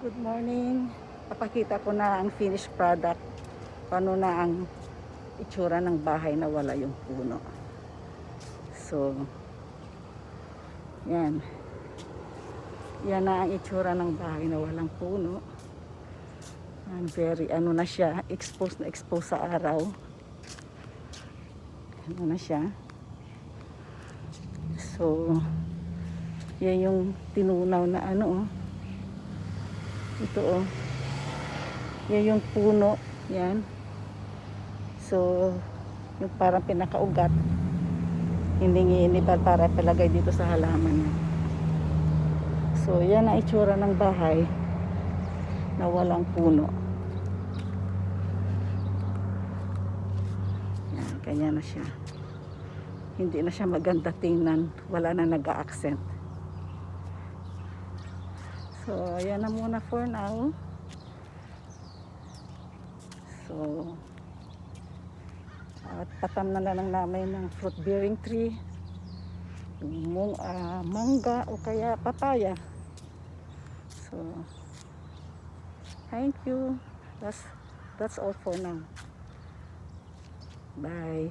Good morning. Papakita ko na ang finished product. Paano na ang itsura ng bahay na wala yung puno. So, yan. Yan na ang itsura ng bahay na walang puno. And very, na siya, exposed sa araw. Na siya. So, yan yung tinunaw na ito yan yung puno yan, so yung parang pinakaugat hindi inibal para palagay dito sa halaman. So yan ang itsura ng bahay na walang puno. Yan, kanya na siya, hindi na siya maganda tingnan, wala na nag-a-accent. So, ayan na muna for now. So, at patam na lang namin ng fruit bearing tree. Yung mangga o kaya papaya. So, thank you. That's all for now. Bye.